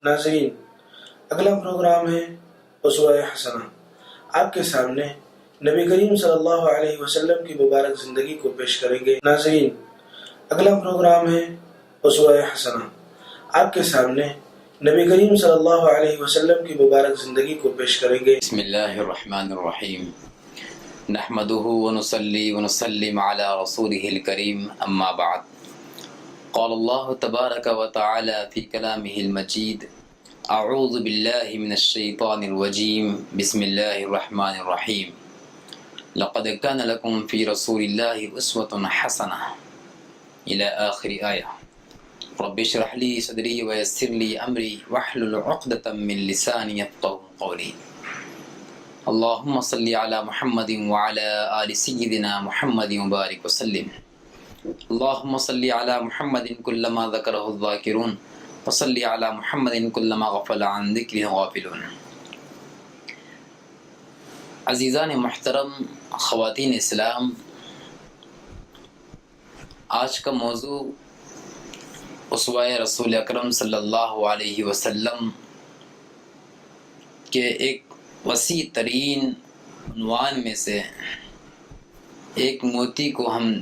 ناظرین، اگلا پروگرام ہے اسوہ حسنہ۔ آپ کے سامنے نبی کریم صلی اللہ علیہ وسلم کی مبارک زندگی کو پیش کریں گے۔ ناظرین، اگلا پروگرام ہے اسوہ حسنہ۔ آپ کے سامنے نبی کریم صلی اللہ علیہ وسلم کی مبارک زندگی کو پیش کریں گے۔ بسم اللہ الرحمن الرحیم، نحمده ونصلي ونسلم على رسوله الكريم، اما بعد، قال الله تبارك وتعالى في كلامه المجيد، اعوذ باللہ من الشیطان الرجیم، بسم اللہ الرحمن الرحیم، لقد كان لكم في رسول الله اسوة حسنة الى آخر آیہ۔ رب اشرح لي صدری ويسر لي امری واحلل عقدة من لسانی يفقهوا قولی۔ اللهم صل على محمد وعلى آل سيدنا محمد وبارك وسلم۔ اللهم صل على محمد كلما ذكره الذاكرون وصل على محمد كلما غفل عن ذكره الغافلون۔ عزیزان محترم، خواتین اسلام، آج کا موضوع اسوہ رسول اکرم صلی اللہ علیہ وسلم کے ایک وسیع ترین عنوان میں سے ایک موتی کو ہم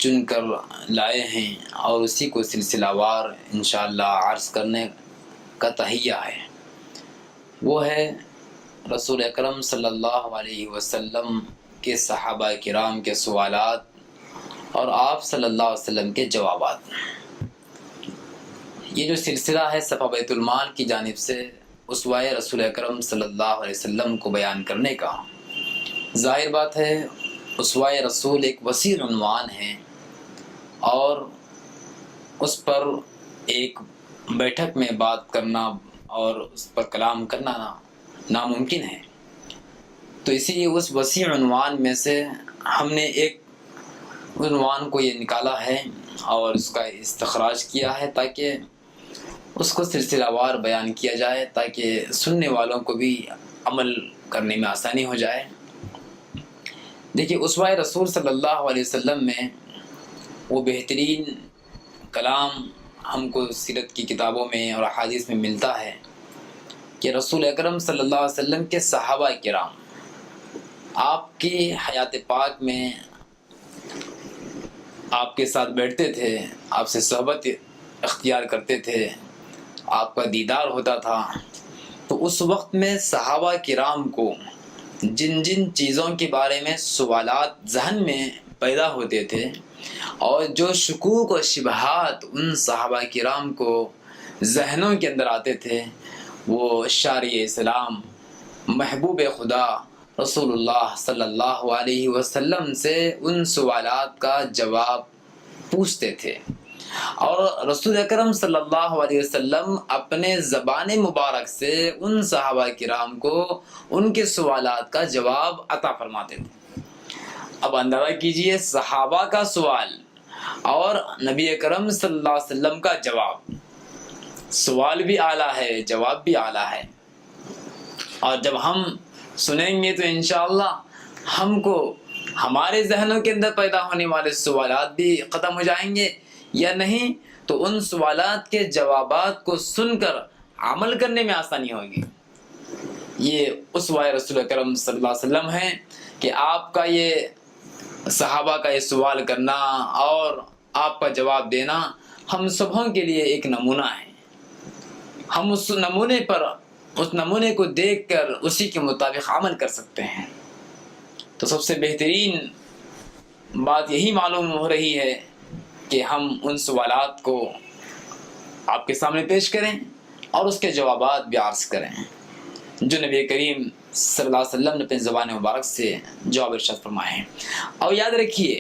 چن کر لائے ہیں اور اسی کو سلسلہ وار انشاءاللہ عرض کرنے کا تہیہ ہے۔ وہ ہے رسول اکرم صلی اللہ علیہ وسلم کے صحابہ کرام کے سوالات اور آپ صلی اللہ علیہ وسلم کے جوابات۔ یہ جو سلسلہ ہے صفحہ بیت المال کی جانب سے اسوہ رسول اکرم صلی اللہ علیہ وسلم کو بیان کرنے کا، ظاہر بات ہے اسوہ رسول ایک وسیع عنوان ہے اور اس پر ایک بیٹھک میں بات کرنا اور اس پر کلام کرنا ناممکن ہے۔ تو اسی لیے اس وسیع عنوان میں سے ہم نے ایک عنوان کو یہ نکالا ہے اور اس کا استخراج کیا ہے تاکہ اس کو سلسلہ وار بیان کیا جائے، تاکہ سننے والوں کو بھی عمل کرنے میں آسانی ہو جائے۔ دیکھیے، اسوہ رسول صلی اللہ علیہ وسلم میں وہ بہترین کلام ہم کو سیرت کی کتابوں میں اور احادیث میں ملتا ہے کہ رسول اکرم صلی اللہ علیہ وسلم کے صحابہ کرام آپ کی حیات پاک میں آپ کے ساتھ بیٹھتے تھے، آپ سے صحبت اختیار کرتے تھے، آپ کا دیدار ہوتا تھا۔ تو اس وقت میں صحابہ کرام کو جن جن چیزوں کے بارے میں سوالات ذہن میں پیدا ہوتے تھے اور جو شکوک و شبہات ان صحابہ کرام کو ذہنوں کے اندر آتے تھے، وہ شارع اسلام محبوب خدا رسول اللہ صلی اللہ علیہ وسلم سے ان سوالات کا جواب پوچھتے تھے، اور رسول اکرم صلی اللہ علیہ وسلم اپنے زبان مبارک سے ان صحابہ کرام کو ان کے سوالات کا جواب عطا فرماتے تھے۔ اب اندازہ کیجئے، صحابہ کا سوال اور نبی اکرم صلی اللہ علیہ وسلم کا جواب، سوال بھی اعلیٰ ہے، جواب بھی اعلیٰ ہے۔ اور جب ہم سنیں گے تو انشاءاللہ ہم کو ہمارے ذہنوں کے اندر پیدا ہونے والے سوالات بھی ختم ہو جائیں گے، یا نہیں تو ان سوالات کے جوابات کو سن کر عمل کرنے میں آسانی ہوگی۔ یہ اسوہ رسول اکرم صلی اللہ علیہ وسلم ہے کہ آپ کا یہ صحابہ کا یہ سوال کرنا اور آپ کا جواب دینا ہم سبوں کے لیے ایک نمونہ ہے۔ ہم اس نمونے کو دیکھ کر اسی کے مطابق عمل کر سکتے ہیں۔ تو سب سے بہترین بات یہی معلوم ہو رہی ہے کہ ہم ان سوالات کو آپ کے سامنے پیش کریں اور اس کے جوابات بھی عرض کریں جو نبی کریم صلی اللہ علیہ وسلم نے اپنی زبان مبارک سے جواب ارشاد فرمائے ہیں۔ اور یاد رکھیے،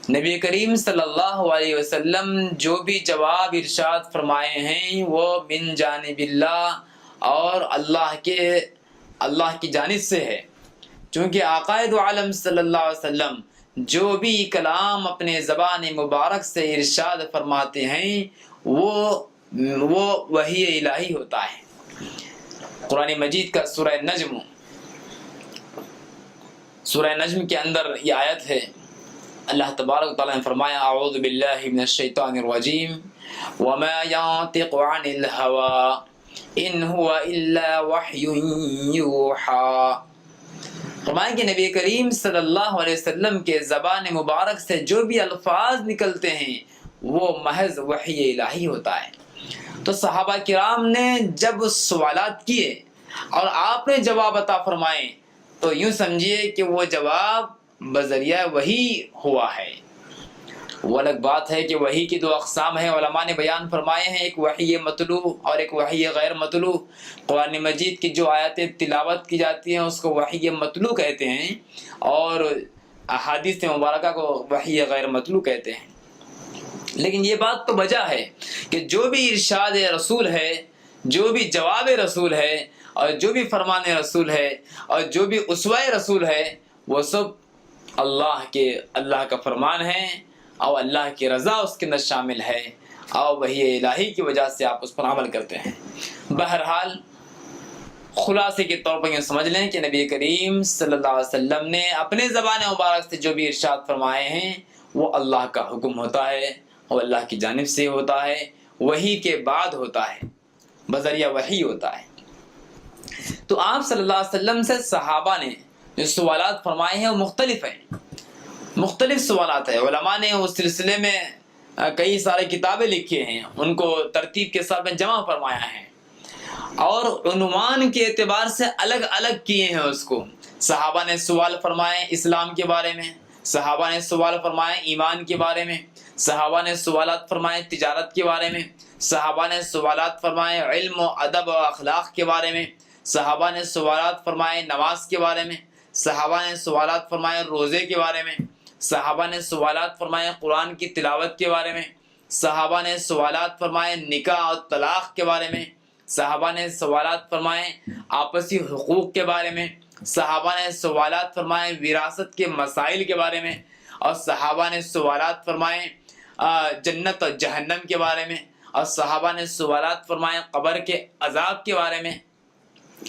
نبی کریم صلی اللہ علیہ وسلم جو بھی جواب ارشاد فرمائے ہیں وہ من جانب اللہ اور اللہ کی جانب سے ہے، چونکہ آقا دو عالم صلی اللہ علیہ وسلم جو بھی کلام اپنے زبان مبارک سے ارشاد فرماتے ہیں وہ وحی الہی ہوتا ہے۔ قرآن مجید کا سورہ نجم کے اندر یہ آیت ہے، اللہ تبارک و تعالیٰ نے فرمایا، اعوذ باللہ من الشیطان الرجیم وما ينطق عن الهوى ان هو الا وحی یوحی. فرمائیں کہ نبی کریم صلی اللہ علیہ وسلم کے زبان مبارک سے جو بھی الفاظ نکلتے ہیں وہ محض وحی الہی ہوتا ہے. تو صحابہ کرام نے جب سوالات کیے اور آپ نے جواب عطا فرمائے تو یوں سمجھیے کہ وہ جواب بذریعہ وحی ہوا ہے. وہ الگ بات ہے کہ وحی کی دو اقسام ہیں، علماء نے بیان فرمائے ہیں، ایک وحی مطلوع اور ایک وحی غیر مطلوع. قرآن مجید کی جو آیاتیں تلاوت کی جاتی ہیں اس کو وحی مطلوع کہتے ہیں اور احادیث مبارکہ کو وحی غیر مطلوع کہتے ہیں. لیکن یہ بات تو وجہ ہے کہ جو بھی ارشاد رسول ہے، جو بھی جواب رسول ہے اور جو بھی فرمان رسول ہے اور جو بھی اسوہ رسول ہے وہ سب اللہ کا فرمان ہے اور اللہ کی رضا اس کے اندر شامل ہے اور وحی الہی کی وجہ سے آپ اس پر عمل کرتے ہیں. بہرحال خلاصے کے طور پر یہ سمجھ لیں کہ نبی کریم صلی اللہ علیہ وسلم نے اپنے زبان مبارک سے جو بھی ارشاد فرمائے ہیں وہ اللہ کا حکم ہوتا ہے اور اللہ کی جانب سے ہوتا ہے، وحی کے بعد ہوتا ہے، بذریعہ وحی ہوتا ہے. تو آپ صلی اللہ علیہ وسلم سے صحابہ نے جو سوالات فرمائے ہیں وہ مختلف ہیں، مختلف سوالات ہیں. علماء نے اس سلسلے میں کئی سارے کتابیں لکھی ہیں، ان کو ترتیب کے ساتھ میں جمع فرمایا ہے اور عنوان کے اعتبار سے الگ الگ کیے ہیں اس کو. صحابہ نے سوال فرمائے اسلام کے بارے میں، صحابہ نے سوال فرمائے ایمان کے بارے میں، صحابہ نے سوالات فرمائے تجارت کے بارے میں، صحابہ نے سوالات فرمائے علم و ادب و اخلاق کے بارے میں، صحابہ نے سوالات فرمائے نماز کے بارے میں، صحابہ نے سوالات فرمائے روزے کے بارے میں، صحابہ نے سوالات فرمائے قرآن کی تلاوت کے بارے میں، صحابہ نے سوالات فرمائے نکاح اور طلاق کے بارے میں، صحابہ نے سوالات فرمائے آپسی حقوق کے بارے میں، صحابہ نے سوالات فرمائے وراثت کے مسائل کے بارے میں، اور صحابہ نے سوالات فرمائے جنت اور جہنم کے بارے میں، اور صحابہ نے سوالات فرمائے قبر کے عذاب کے بارے میں،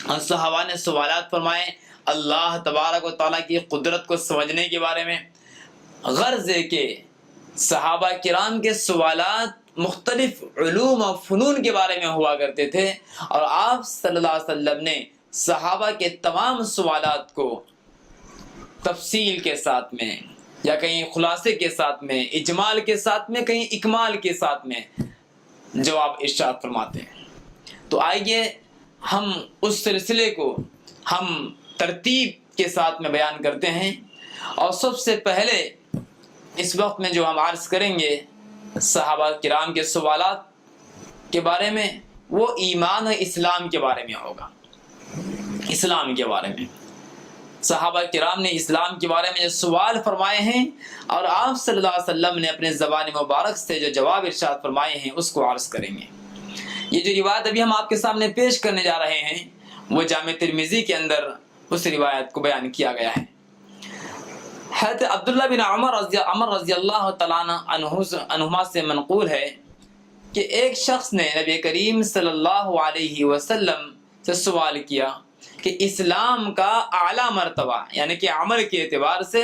اور صحابہ نے سوالات فرمائے اللہ تبارک و تعالیٰ کی قدرت کو سمجھنے کے بارے میں. غرض ہے کہ صحابہ کرام کے سوالات مختلف علوم و فنون کے بارے میں ہوا کرتے تھے اور آپ صلی اللہ علیہ وسلم نے صحابہ کے تمام سوالات کو تفصیل کے ساتھ میں یا کہیں خلاصے کے ساتھ میں، اجمال کے ساتھ میں، کہیں اکمال کے ساتھ میں جواب ارشاد فرماتے ہیں. تو آئیے ہم اس سلسلے کو ہم ترتیب کے ساتھ میں بیان کرتے ہیں. اور سب سے پہلے اس وقت میں جو ہم عرض کریں گے صحابہ کرام کے سوالات کے بارے میں وہ ایمان و اسلام کے بارے میں ہوگا. اسلام کے بارے میں صحابہ کرام نے اسلام کے بارے میں جو سوال فرمائے ہیں اور آپ صلی اللہ علیہ وسلم نے اپنے زبان مبارک سے جو جواب ارشاد فرمائے ہیں اس کو عرض کریں گے. یہ جو روایت ابھی ہم آپ کے سامنے پیش کرنے جا رہے ہیں وہ جامع ترمذی کے اندر اس روایت کو بیان کیا گیا ہے. حضرت عبداللہ بن عمر رضی اللہ تعالیٰ عنہما سے منقول ہے کہ ایک شخص نے نبی کریم صلی اللہ علیہ وسلم سے سوال کیا کہ اسلام کا اعلیٰ مرتبہ یعنی کہ عمل کے اعتبار سے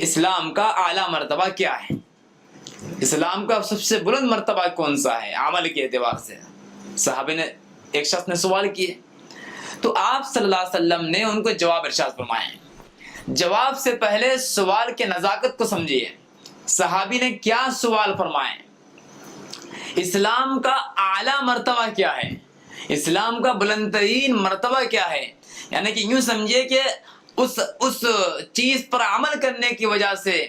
اسلام کا اعلیٰ مرتبہ کیا ہے، اسلام کا سب سے بلند مرتبہ کون سا ہے عمل کے اعتبار سے. صحابہ نے ایک شخص نے سوال کیے تو آپ صلی اللہ علیہ وسلم نے ان کو جواب ارشاد فرمائے. جواب سے پہلے سوال کے نزاکت کو سمجھیے. صحابی نے کیا سوال فرمائے، اسلام کا اعلیٰ مرتبہ کیا ہے، اسلام کا بلند ترین مرتبہ کیا ہے. یعنی کہ یوں سمجھیے کہ اس چیز پر عمل کرنے کی وجہ سے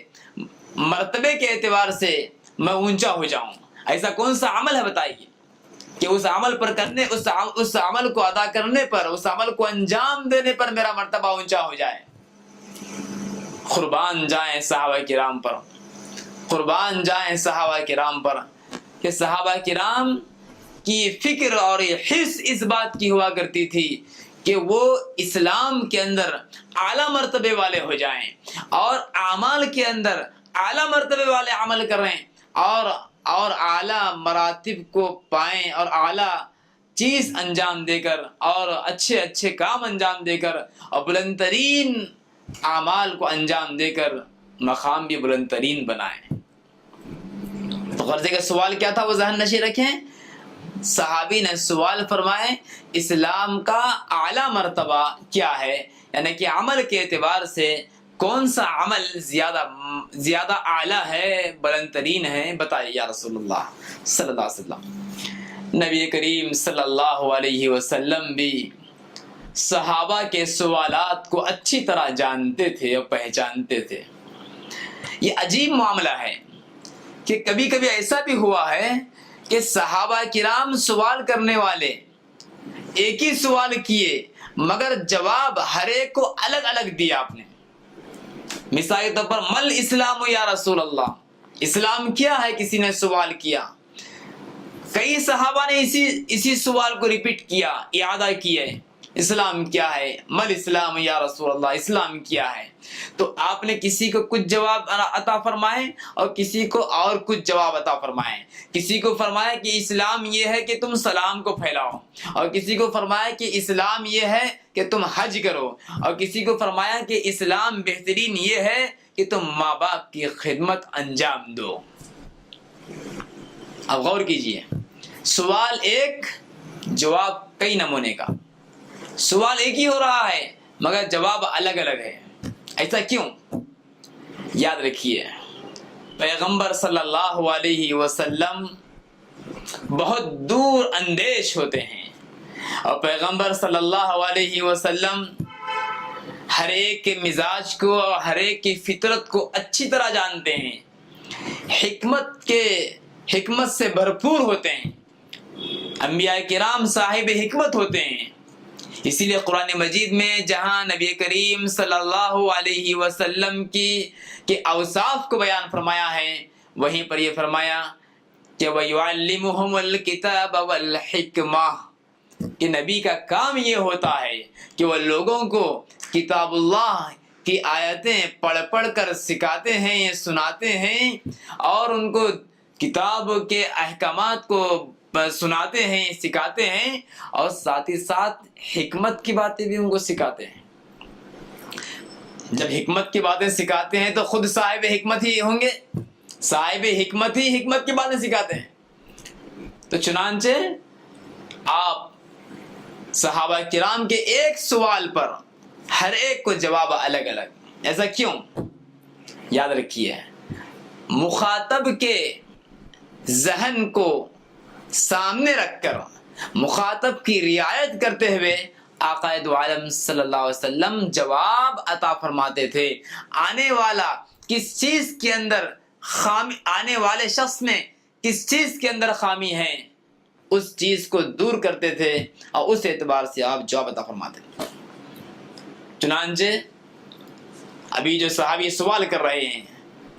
مرتبے کے اعتبار سے میں اونچا ہو جاؤں. ایسا کون سا عمل ہے بتائیے کہ اس عمل پر کرنے اس عمل کو ادا کرنے پر اس عمل کو انجام دینے پر میرا مرتبہ اونچا ہو جائے. قربان جائیں صحابہ کرام پر، قربان جائیں صحابہ کرام پر کہ صحابہ کرام کی فکر اور حرص اس بات کی ہوا کرتی تھی کہ وہ اسلام کے اندر اعلیٰ مرتبے والے ہو جائیں اور اعمال کے اندر اعلیٰ مرتبے والے عمل کریں اور اعلیٰ مراتب کو پائیں اور اعلیٰ چیز انجام دے کر اور اچھے اچھے کام انجام دے کر اور بلند ترین اعمال کو انجام دے کر مقام بھی بلند ترین بنائیں. تو غرضے کا سوال کیا تھا وہ ذہن نشین رکھیں. صحابی نے سوال فرمائے اسلام کا اعلیٰ مرتبہ کیا ہے، یعنی کہ عمل کے اعتبار سے کون سا عمل زیادہ اعلیٰ ہے، بلند ترین ہے، بتائیے یا رسول اللہ صلی اللہ علیہ وسلم۔ نبی کریم صلی اللہ علیہ وسلم بھی صحابہ کے سوالات کو اچھی طرح جانتے تھے اور پہچانتے تھے۔ یہ عجیب معاملہ ہے کہ کبھی کبھی ایسا بھی ہوا ہے کہ صحابہ کرام سوال کرنے والے ایک ہی سوال کیے مگر جواب ہر ایک کو الگ الگ دیا آپ نے۔ مثال کے طور پر مل اسلام یا رسول اللہ، اسلام کیا ہے کسی نے سوال کیا، کئی صحابہ نے اسی سوال کو ریپیٹ کیا، اعادہ کیا، اسلام کیا ہے، مل اسلام یا رسول اللہ، اسلام کیا ہے۔ تو آپ نے کسی کو کچھ جواب عطا فرمائے اور کسی کو اور کچھ جواب عطا فرمائے۔ کسی کو فرمایا کہ اسلام یہ ہے کہ تم سلام کو پھیلاؤ، اور کسی کو فرمایا کہ اسلام یہ ہے کہ تم حج کرو، اور کسی کو فرمایا کہ اسلام بہترین یہ ہے کہ تم ماں باپ کی خدمت انجام دو۔ اب غور کیجئے، سوال ایک، جواب کئی نمونے کا، سوال ایک ہی ہو رہا ہے مگر جواب الگ الگ ہے۔ ایسا کیوں؟ یاد رکھیے پیغمبر صلی اللہ علیہ وسلم بہت دور اندیش ہوتے ہیں، اور پیغمبر صلی اللہ علیہ وسلم ہر ایک کے مزاج کو اور ہر ایک کی فطرت کو اچھی طرح جانتے ہیں، حکمت سے بھرپور ہوتے ہیں، انبیاء کرام صاحب حکمت ہوتے ہیں۔ اسی لیے قرآن مجید میں جہاں نبی کریم صلی اللہ علیہ وسلم کے اوصاف کو بیان فرمایا ہے، وہیں پر یہ فرمایا کہ وَيُعَلِّمُهُمُ الْكِتَابَ وَالْحِكْمَةَ، کہ نبی کا کام یہ ہوتا ہے کہ وہ لوگوں کو کتاب اللہ کی آیتیں پڑھ پڑھ کر سکھاتے ہیں، سناتے ہیں، اور ان کو کتاب کے احکامات کو سناتے ہیں، سکھاتے ہیں، اور ساتھ ہی ساتھ حکمت کی باتیں بھی ان کو سکھاتے ہیں۔ جب حکمت کی باتیں سکھاتے ہیں تو خود صاحب حکمت ہی ہوں گے، صاحب حکمت ہی حکمت کی باتیں سکھاتے ہیں۔ تو چنانچہ آپ صحابہ کرام کے ایک سوال پر ہر ایک کو جواب الگ الگ۔ ایسا کیوں؟ یاد رکھیے مخاطب کے ذہن کو سامنے رکھ کر مخاطب کی رعایت کرتے ہوئے آقا دو عالم صلی اللہ علیہ وسلم جواب عطا فرماتے تھے۔ آنے والا کس چیز کے اندر خامی، آنے والے شخص میں کس چیز کے اندر خامی ہے، اس چیز کو دور کرتے تھے اور اس اعتبار سے آپ جواب عطا فرماتے تھے۔ چنانچہ ابھی جو صحابی سوال کر رہے ہیں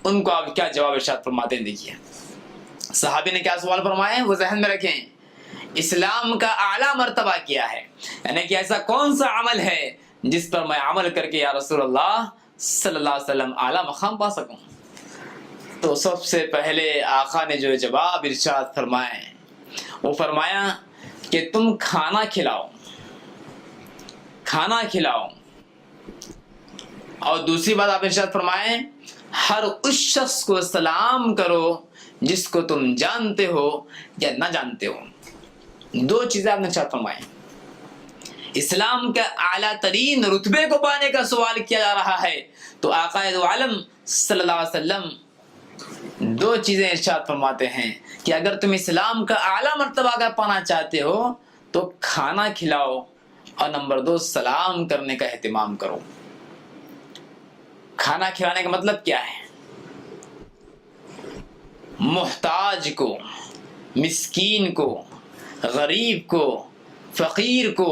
ان کو آپ کیا جواب ارشاد فرماتے ہیں، دیکھیے صحابی نے کیا سوال فرمایا ہے وہ ذہن میں رکھیں۔ اسلام کا اعلیٰ مرتبہ کیا ہے، یعنی کہ ایسا کون سا عمل ہے جس پر میں عمل کر کے یا رسول اللہ صلی اللہ علیہ وسلم اعلیٰ مقام پا سکوں۔ تو سب سے پہلے آقا نے جو جواب ارشاد فرمائے وہ فرمایا کہ تم کھانا کھلاؤ، کھانا کھلاؤ، اور دوسری بات آپ ارشاد فرمائیں ہر اس شخص کو سلام کرو جس کو تم جانتے ہو یا نہ جانتے ہو۔ دو چیزیں آپ نے ارشاد فرمائیں۔ اسلام کا اعلیٰ ترین رتبے کو پانے کا سوال کیا جا رہا ہے تو آقا دو عالم صلی اللہ علیہ وسلم دو چیزیں ارشاد فرماتے ہیں کہ اگر تم اسلام کا اعلیٰ مرتبہ اگر پانا چاہتے ہو تو کھانا کھلاؤ، اور نمبر دو سلام کرنے کا اہتمام کرو۔ کھانا کھلانے کا مطلب کیا ہے؟ محتاج کو، مسکین کو، غریب کو، فقیر کو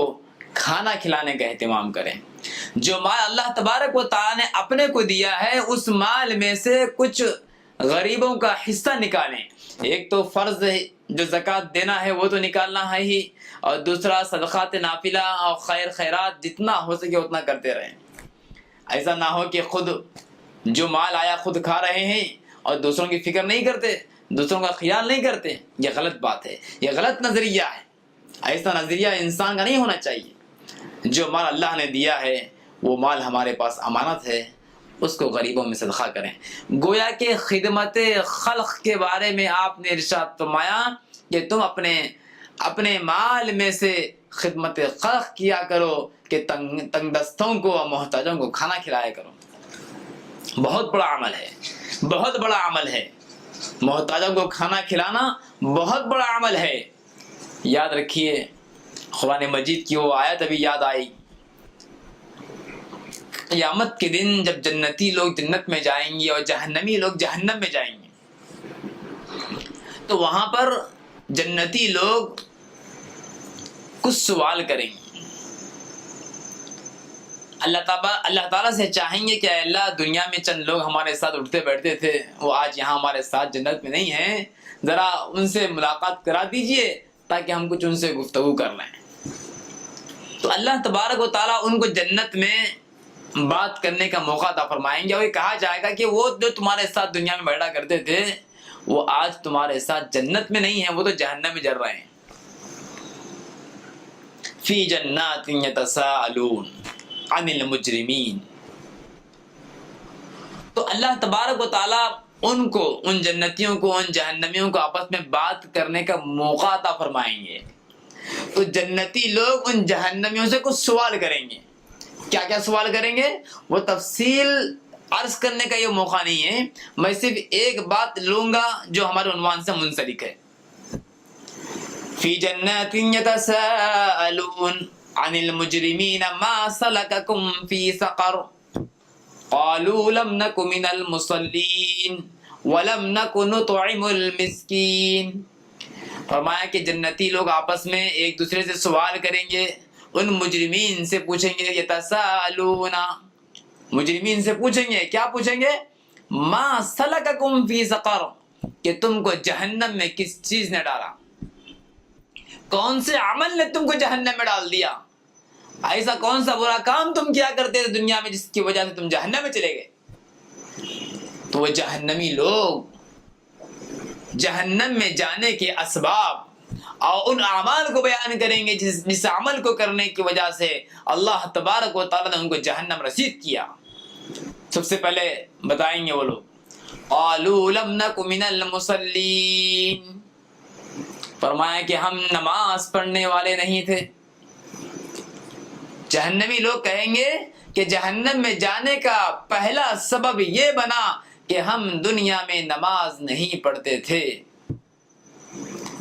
کھانا کھلانے کا اہتمام کریں۔ جو مال اللہ تبارک و تعالیٰ نے اپنے کو دیا ہے اس مال میں سے کچھ غریبوں کا حصہ نکالیں۔ ایک تو فرض جو زکوٰۃ دینا ہے وہ تو نکالنا ہے ہی، اور دوسرا صدقات نافلہ اور خیرات جتنا ہو سکے اتنا کرتے رہیں۔ ایسا نہ ہو کہ خود جو مال آیا خود کھا رہے ہیں اور دوسروں کی فکر نہیں کرتے، دوسروں کا خیال نہیں کرتے۔ یہ غلط بات ہے، یہ غلط نظریہ ہے۔ ایسا نظریہ انسان کا نہیں ہونا چاہیے۔ جو مال اللہ نے دیا ہے وہ مال ہمارے پاس امانت ہے، اس کو غریبوں میں صدقہ کریں۔ گویا کہ خدمت خلق کے بارے میں آپ نے ارشاد فرمایا کہ تم اپنے اپنے مال میں سے خدمت خلق کیا کرو کہ تنگ دستوں کو اور محتاجوں کو کھانا کھلایا کرو۔ بہت بڑا عمل ہے، بہت بڑا عمل ہے، محتاجوں کو کھانا کھلانا بہت بڑا عمل ہے۔ یاد رکھیے، قرآن مجید کی وہ آیت ابھی یاد آئی، قیامت کے دن جب جنتی لوگ جنت میں جائیں گے اور جہنمی لوگ جہنم میں جائیں گے، تو وہاں پر جنتی لوگ کچھ سوال کریں گے، اللہ تعالیٰ سے چاہیں گے کہ اے اللہ، دنیا میں چند لوگ ہمارے ساتھ اٹھتے بیٹھتے تھے، وہ آج یہاں ہمارے ساتھ جنت میں نہیں ہیں، ذرا ان سے ملاقات کرا دیجئے تاکہ ہم کچھ ان سے گفتگو کر لیں۔ تو اللہ تبارک و تعالیٰ ان کو جنت میں بات کرنے کا موقع عطا فرمائیں گے، اور یہ کہا جائے گا کہ وہ جو تمہارے ساتھ دنیا میں بیٹھا کرتے تھے وہ آج تمہارے ساتھ جنت میں نہیں ہیں، وہ تو جہنم میں جل رہے ہیں۔ فی جنات یتساءلون عن المجرمین۔ تو اللہ تبارک و تعالیٰ ان جنتیوں کو، ان جہنمیوں کو آپس میں بات کرنے کا موقع عطا فرمائیں گے۔ تو جنتی لوگ ان جہنمیوں سے کچھ سوال کریں گے۔ کیا کیا سوال کریں گے وہ تفصیل عرض کرنے کا یہ موقع نہیں ہے، میں صرف ایک بات لوں گا جو ہمارے عنوان سے منسلک ہے۔ فی جنات یتساءلون عن المجرمین ما سلککم فی سقر قالوا لم نک من المصلین ولم نک نطعم المسکین۔ فرمایا کہ جنتی لوگ آپس میں ایک دوسرے سے سوال کریں گے، ان مجرمین سے پوچھیں گے، یتساءلون، مجرمین سے پوچھیں گے، کیا پوچھیں گے؟ ما سلککم فی سقر، کہ تم کو جہنم میں کس چیز نے ڈالا، کون سے عمل نے تم کو جہنم میں ڈال دیا، ایسا کون سا برا کام تم کیا کرتے تھے دنیا میں جس کی وجہ سے تم جہنم میں چلے گئے۔ تو وہ جہنمی لوگ جہنم میں جانے کے اسباب اور ان اعمال کو بیان کریں گے جس عمل کو کرنے کی وجہ سے اللہ تبارک و تعالیٰ نے ان کو جہنم رسید کیا۔ سب سے پہلے بتائیں گے وہ لوگ، قالوا لم نک من المصلین، فرمایا کہ ہم نماز پڑھنے والے نہیں تھے۔ جہنمی لوگ کہیں گے کہ جہنم میں جانے کا پہلا سبب یہ بنا کہ ہم دنیا میں نماز نہیں پڑھتے تھے۔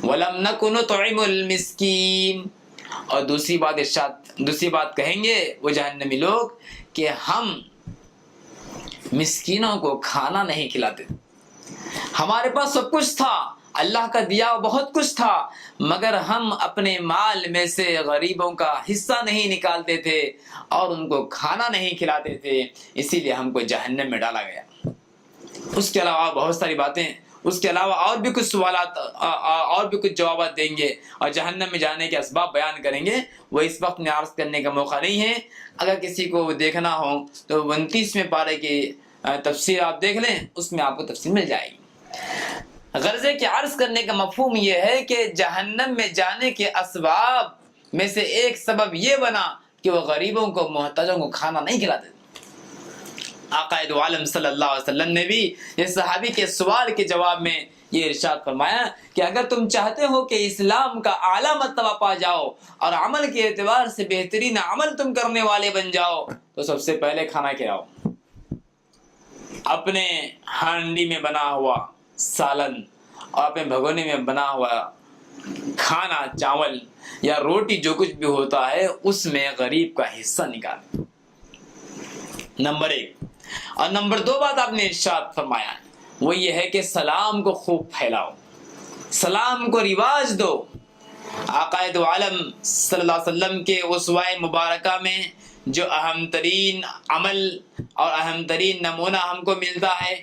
وَلَمْ نَكُ نُطْعِمُ الْمِسْكِينَ، اور دوسری بات کہیں گے وہ جہنمی لوگ کہ ہم مسکینوں کو کھانا نہیں کھلاتے، ہمارے پاس سب کچھ تھا، اللہ کا دیا بہت کچھ تھا، مگر ہم اپنے مال میں سے غریبوں کا حصہ نہیں نکالتے تھے اور ان کو کھانا نہیں کھلاتے تھے، اسی لیے ہم کو جہنم میں ڈالا گیا۔ اس کے علاوہ بہت ساری باتیں، اس کے علاوہ اور بھی کچھ سوالات اور بھی کچھ جوابات دیں گے اور جہنم میں جانے کے اسباب بیان کریں گے، وہ اس وقت میں عرض کرنے کا موقع نہیں ہے۔ اگر کسی کو دیکھنا ہو تو 29ویں پارے کی تفسیر آپ دیکھ لیں، اس میں آپ کو تفسیر مل جائے گی۔ غرضے کے عرض کرنے کا مفہوم یہ ہے کہ جہنم میں جانے کے اسباب میں سے ایک سبب یہ بنا کہ وہ غریبوں کو، محتاجوں کو کھانا نہیں کھلاتے۔ آقا دو عالم صلی اللہ علیہ وسلم نے بھی یہ صحابی کے سوال کے جواب میں یہ ارشاد فرمایا کہ اگر تم چاہتے ہو کہ اسلام کا اعلیٰ مرتبہ پا جاؤ اور عمل کے اعتبار سے بہترین عمل تم کرنے والے بن جاؤ تو سب سے پہلے کھانا کھلاؤ۔ اپنے ہانڈی میں بنا ہوا سالن اور اپنے بھگونے میں بنا ہوا کھانا، چاول یا روٹی، جو کچھ بھی ہوتا ہے اس میں غریب کا حصہ نکال، نمبر 1۔ اور نمبر 2 بات آپ نے ارشاد فرمایا وہ یہ ہے کہ سلام کو خوب پھیلاؤ، سلام کو رواج دو۔ آقا دو عالم صلی اللہ علیہ وسلم کے اسوہ مبارکہ میں جو اہم ترین عمل اور اہم ترین نمونہ ہم کو ملتا ہے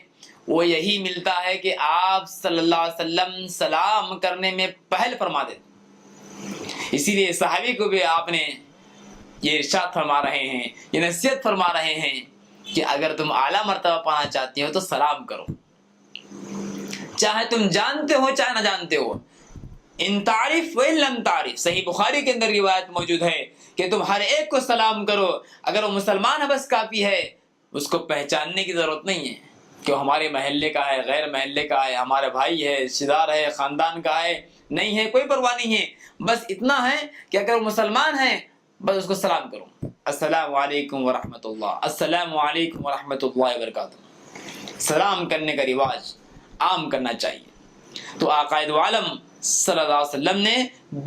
وہ یہی ملتا ہے کہ آپ صلی اللہ علیہ وسلم سلام کرنے میں پہل فرما دیتے۔ اسی لیے صحابی کو بھی آپ نے یہ ارشاد فرما رہے ہیں، یہ نصیحت فرما رہے ہیں کہ اگر تم اعلیٰ مرتبہ پانا چاہتے ہو تو سلام کرو، چاہے تم جانتے ہو چاہے نہ جانتے ہو۔ ان تعریف و ان لم تعریف، صحیح بخاری کے اندر روایت موجود ہے کہ تم ہر ایک کو سلام کرو، اگر وہ مسلمان ہے بس کافی ہے، اس کو پہچاننے کی ضرورت نہیں ہے کہ وہ ہمارے محلے کا ہے، غیر محلے کا ہے، ہمارے بھائی ہے، رشتہ دار ہے، خاندان کا ہے، نہیں ہے کوئی پرواہ نہیں ہے، بس اتنا ہے کہ اگر وہ مسلمان ہیں بس اس کو سلام کرو، السلام علیکم ورحمۃ اللہ، السلام علیکم ورحمۃ اللہ وبرکاتہ۔ سلام کرنے کا رواج عام کرنا چاہیے۔ تو آقا دو عالم صلی اللہ علیہ وسلم نے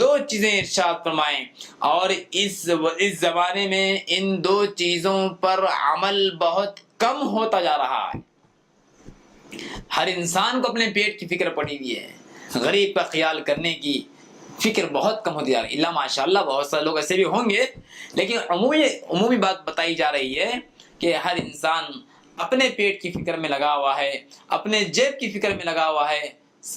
دو چیزیں ارشاد فرمائیں، اور اس زمانے میں ان دو چیزوں پر عمل بہت کم ہوتا جا رہا ہے۔ ہر انسان کو اپنے پیٹ کی فکر پڑی ہوئی ہے، غریب کا خیال کرنے کی فکر بہت کم ہوتی جا رہی ہے۔ اللہ ماشاء اللہ بہت سارے لوگ ایسے بھی ہوں گے، لیکن عمومی بات بتائی جا رہی ہے کہ ہر انسان اپنے پیٹ کی فکر میں لگا ہوا ہے، اپنے جیب کی فکر میں لگا ہوا ہے،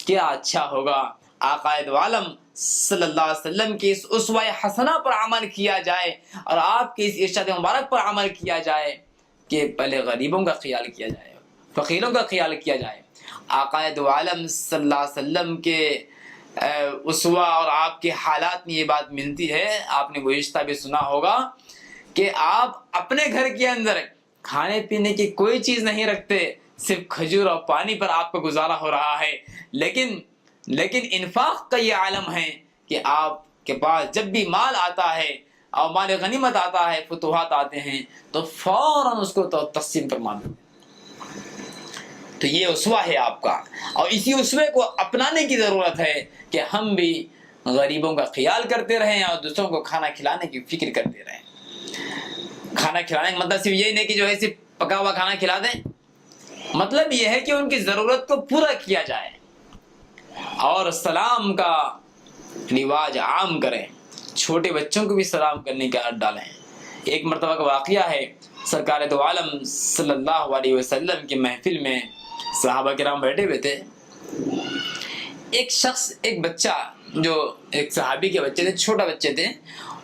کیا اچھا ہوگا آقا دو عالم صلی اللہ علیہ وسلم کی اس اسوہ حسنہ پر عمل کیا جائے، اور آپ کے اس ارشاد مبارک پر عمل کیا جائے کہ پہلے غریبوں کا خیال کیا جائے، فقیروں کا خیال کیا جائے۔ آقا دو عالم صلی اللہ علیہ وسلم کے اسوہ اور آپ کے حالات میں یہ بات ملتی ہے۔ آپ نے گزشتہ بھی سنا ہوگا کہ آپ اپنے گھر کے اندر کھانے پینے کی کوئی چیز نہیں رکھتے، صرف کھجور اور پانی پر آپ کا گزارا ہو رہا ہے، لیکن انفاق کا یہ عالم ہے کہ آپ کے پاس جب بھی مال آتا ہے اور مال غنیمت آتا ہے، فتوحات آتے ہیں، تو فوراً اس کو تقسیم فرما دیں۔ تو یہ اسوہ ہے آپ کا، اور اسی اسوے کو اپنانے کی ضرورت ہے کہ ہم بھی غریبوں کا خیال کرتے رہیں اور دوسروں کو کھانا کھلانے کی فکر کرتے رہیں۔ کھانا کھلانے کا مطلب صرف یہ نہیں کہ جو ہے صرف پکا ہوا کھانا کھلا دیں، مطلب یہ ہے کہ ان کی ضرورت کو پورا کیا جائے، اور سلام کا رواج عام کریں، چھوٹے بچوں کو بھی سلام کرنے کی عادت ڈالیں۔ ایک مرتبہ کا واقعہ ہے، سرکار دو عالم صلی اللہ علیہ وسلم کی محفل میں صحابہ کرام بیٹھے ہوئے تھے۔ ایک بچہ جو ایک صحابی کے بچے تھے، چھوٹا بچے تھے،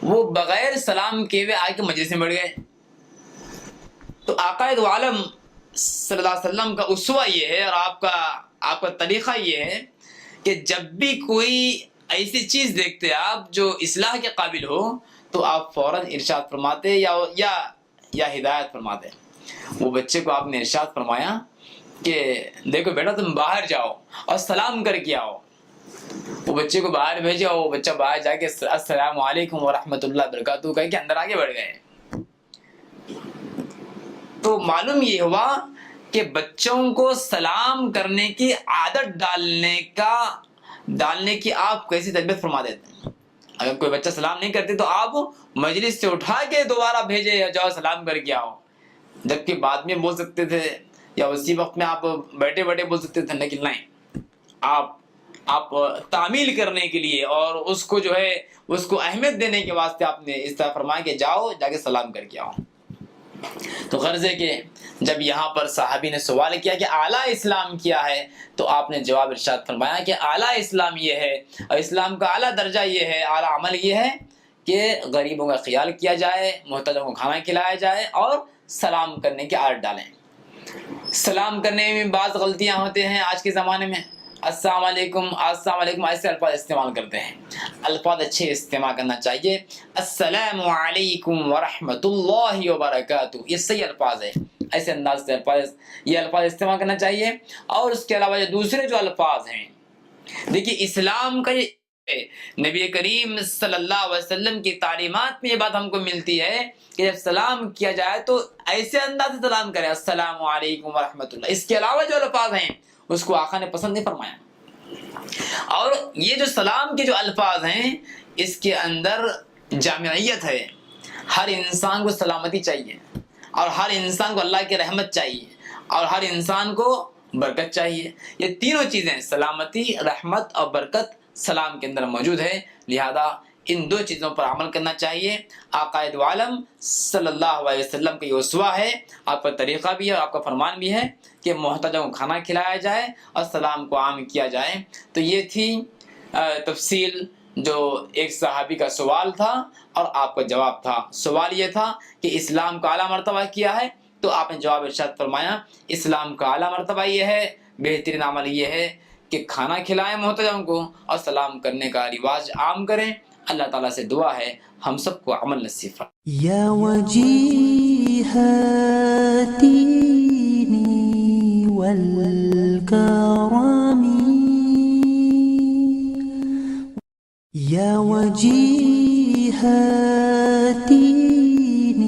وہ بغیر سلام کیے ہوئے آ کے مجلس میں بیٹھ گئے۔ تو آقا دو عالم صلی اللہ علیہ وسلم کا اسوہ یہ ہے، اور آپ کا طریقہ یہ ہے کہ جب بھی کوئی ایسی چیز دیکھتے آپ جو اصلاح کے قابل ہو تو آپ فوراً ارشاد فرماتے یا ہدایت فرماتے۔ وہ بچے کو آپ نے ارشاد فرمایا کہ دیکھو بیٹا تم باہر جاؤ اور سلام کر کے آؤ۔ وہ بچے کو باہر بھیجا، وہ بچہ باہر جا کے السلام علیکم ورحمۃ اللہ وبرکاتہ کہہ کے اندر آگے بڑھ گئے۔ تو معلوم یہ ہوا کہ بچوں کو سلام کرنے کی عادت ڈالنے کی آپ کیسی تربیت فرما دیتے ہیں۔ اگر کوئی بچہ سلام نہیں کرتے تو آپ مجلس سے اٹھا کے دوبارہ بھیجے، یا جاؤ سلام کر کے آؤ، جبکہ بعد میں بول سکتے تھے یا اسی وقت میں آپ بیٹھے بیٹھے بول سکتے تھے، لیکن نہیں، آپ تعمیل کرنے کے لیے اور اس کو جو ہے اس کو اہمیت دینے کے واسطے آپ نے اس طرح فرمایا کہ جاؤ جا کے سلام کر کے آؤ۔ تو غرض ہے کہ جب یہاں پر صحابی نے سوال کیا کہ اعلیٰ اسلام کیا ہے، تو آپ نے جواب ارشاد فرمایا کہ اعلیٰ اسلام یہ ہے، اور اسلام کا اعلیٰ درجہ یہ ہے، اعلیٰ عمل یہ ہے کہ غریبوں کا خیال کیا جائے، محتاجوں کو کھانا کھلایا جائے، اور سلام کرنے کی عادت ڈالیں۔ سلام کرنے میں بعض غلطیاں ہوتے ہیں آج کے زمانے میں، السلام علیکم ایسے الفاظ استعمال کرتے ہیں۔ الفاظ اچھے استعمال کرنا چاہیے، السلام علیکم ورحمۃ اللہ وبرکاتہ، یہ صحیح الفاظ ہے، ایسے انداز سے یہ الفاظ استعمال کرنا چاہیے۔ اور اس کے علاوہ جو دوسرے جو الفاظ ہیں، دیکھیے اسلام کا یہ نبی کریم صلی اللہ علیہ وسلم کی تعلیمات میں یہ بات ہم کو ملتی ہے کہ جب سلام کیا جائے تو ایسے انداز سے سلام کریں، السلام علیکم ورحمۃ اللہ۔ اس کے علاوہ جو الفاظ ہیں اس کو آقا نے پسند نہیں فرمایا۔ اور یہ جو سلام کے جو الفاظ ہیں اس کے اندر جامعیت ہے، ہر انسان کو سلامتی چاہیے، اور ہر انسان کو اللہ کی رحمت چاہیے، اور ہر انسان کو برکت چاہیے۔ یہ تینوں چیزیں سلامتی، رحمت اور برکت سلام کے اندر موجود ہے، لہذا ان دو چیزوں پر عمل کرنا چاہیے۔ آقا دو عالم صلی اللہ علیہ وسلم کا یہ اسوہ ہے، آپ کا طریقہ بھی ہے اور آپ کا فرمان بھی ہے کہ محتاجوں کو کھانا کھلایا جائے اور سلام کو عام کیا جائے۔ تو یہ تھی تفصیل جو ایک صحابی کا سوال تھا اور آپ کا جواب تھا۔ سوال یہ تھا کہ اسلام کا اعلیٰ مرتبہ کیا ہے، تو آپ نے جواب ارشاد فرمایا اسلام کا اعلیٰ مرتبہ یہ ہے، بہترین عمل یہ ہے کہ کھانا کھلائیں محتاجوں کو اور سلام کرنے کا رواج عام کریں۔ اللہ تعالیٰ سے دعا ہے ہم سب کو عمل نصیب فرمائے۔ یا وجیہ الدین والکرم يا وجيه الدين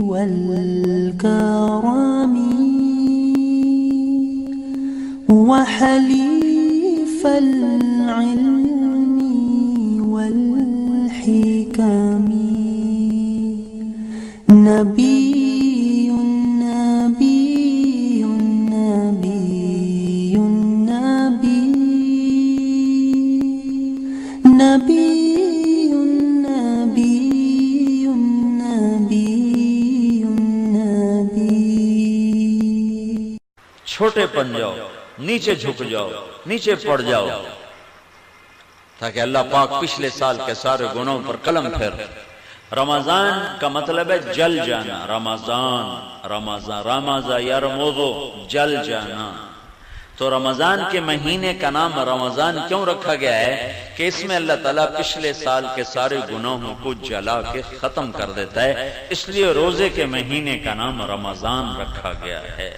والكرم وحليف العلم والحكم نبي نبي نبي نبي نبي نبي نبي نبي چھوٹے پن جاؤ، نیچے جھک جاؤ، نیچے پڑ جاؤ، تاکہ اللہ پاک پچھلے سال کے سارے گناہوں پر قلم پھیر۔ رمضان کا مطلب ہے جل جانا، رمضان رمضان یرمضو جل جانا۔ تو رمضان کے مہینے کا نام رمضان کیوں رکھا گیا ہے کہ اس میں اللہ تعالیٰ پچھلے سال کے سارے گناہوں کو جلا کے ختم کر دیتا ہے، اس لیے روزے کے مہینے کا نام رمضان رکھا گیا ہے۔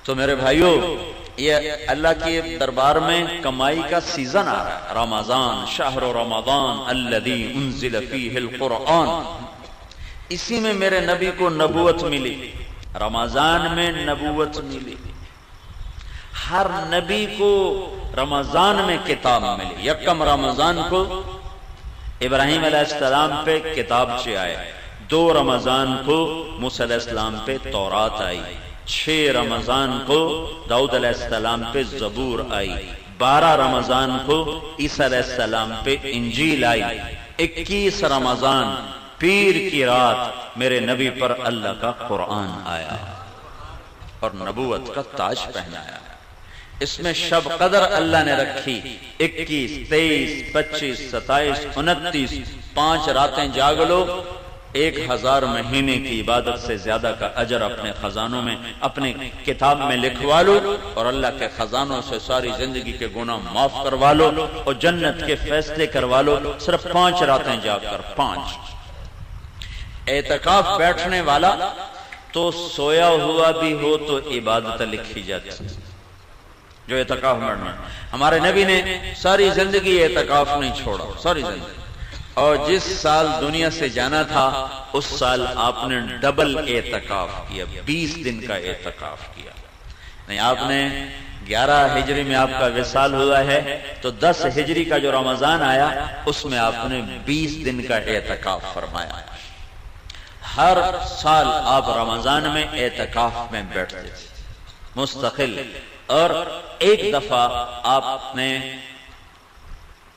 تو میرے بھائیو، یہ اللہ کے دربار میں کمائی کا سیزن آ رہا ہے۔ رمضان شہر رمضان الذی انزل فیہ القرآن، اسی میں میرے نبی کو نبوت ملی، رمضان میں نبوت ملی۔ ہر نبی کو رمضان میں کتاب ملی۔ یکم رمضان کو ابراہیم علیہ السلام پہ کتابچے آئے، 2 رمضان کو موسیٰ علیہ السلام پہ تورات آئی، 6 رمضان کو داؤد علیہ السلام پہ زبور آئی، 12 رمضان کو عیسیٰ علیہ السلام پہ انجیل آئی، 21 رمضان پیر کی رات میرے نبی پر اللہ کا قرآن آیا اور نبوت کا تاج پہنایا۔ اس میں شب قدر اللہ نے رکھی، 21 23 25 27 29، 5 راتیں جاگ لو، 1000 مہینے کی عبادت سے زیادہ کا اجر اپنے خزانوں میں، اپنے کتاب میں لکھوا لو، اور اللہ کے خزانوں سے ساری زندگی کے گناہ معاف کروا لو اور جنت کے فیصلے کروا لو، صرف 5 راتیں جاگ کر۔ 5 اعتکاف بیٹھنے والا تو سویا ہوا بھی ہو تو عبادت لکھی جاتی، جو اعتکاف بیٹھنا۔ ہمارے نبی نے ساری زندگی اعتکاف نہیں چھوڑا، ساری زندگی، اور جس سال دنیا سے جانا تھا اس سال آپ نے ڈبل اعتکاف کیا، 20 دن کا اعتکاف کیا۔ نہیں، آپ نے 11 ہجری میں آپ کا وصال ہوا ہے تو 10 ہجری کا جو رمضان آیا اس میں آپ نے 20 دن کا اعتکاف فرمایا۔ ہر سال آپ رمضان میں اعتکاف میں بیٹھتے تھے مستقل، اور ایک دفعہ آپ نے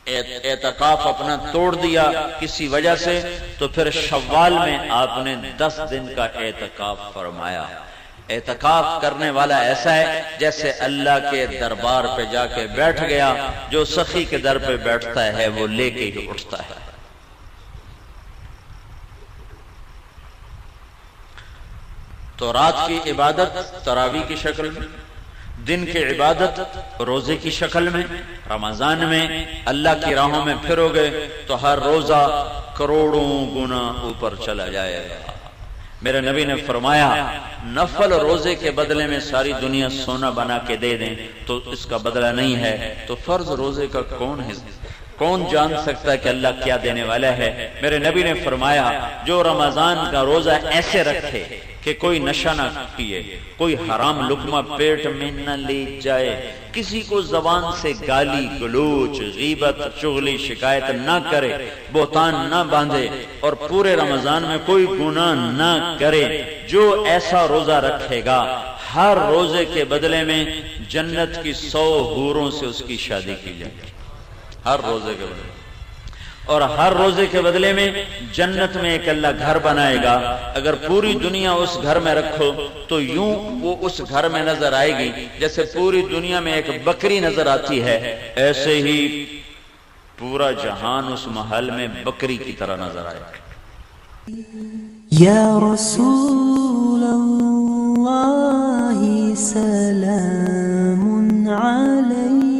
اعتکاف اپنا توڑ دیا کسی وجہ سے، تو پھر شوال میں آپ نے 10 دن کا اعتکاف فرمایا۔ اعتکاف کرنے والا ایسا ہے جیسے اللہ کے دربار پہ جا کے بیٹھ گیا، جو سخی کے در پہ بیٹھتا ہے وہ لے کے ہی اٹھتا ہے۔ تو رات کی عبادت تراویح کی شکل میں، دن کی عبادت روزے کی شکل میں۔ رمضان میں اللہ کی راہوں میں پھرو گے تو ہر روزہ کروڑوں گنا اوپر چلا جائے گا۔ میرے نبی نے فرمایا نفل روزے کے بدلے میں ساری دنیا سونا بنا کے دے دیں تو اس کا بدلہ نہیں ہے، تو فرض روزے کا کون جان سکتا ہے کہ اللہ کیا دینے والا ہے؟ میرے نبی نے فرمایا جو رمضان کا روزہ ایسے رکھے کہ کوئی نشہ نہ پیے، کوئی حرام لقمہ پیٹ میں نہ لے جائے، کسی کو زبان سے گالی گلوچ غیبت چغلی شکایت نہ کرے، بہتان نہ باندھے، اور پورے رمضان میں کوئی گناہ نہ کرے، جو ایسا روزہ رکھے گا ہر روزے کے بدلے میں جنت کی 100 حوروں سے اس کی شادی کی جائے گی، ہر روزے کے بدلے، اور ہر روزے کے بدلے میں جنت میں ایک اللہ گھر بنائے گا۔ اگر پوری دنیا اس گھر میں رکھو تو یوں وہ اس گھر میں نظر آئے گی جیسے پوری دنیا میں ایک بکری نظر آتی ہے، ایسے ہی پورا جہان اس محل میں بکری کی طرح نظر آئے گا۔ یا رسول اللہ سلام علیک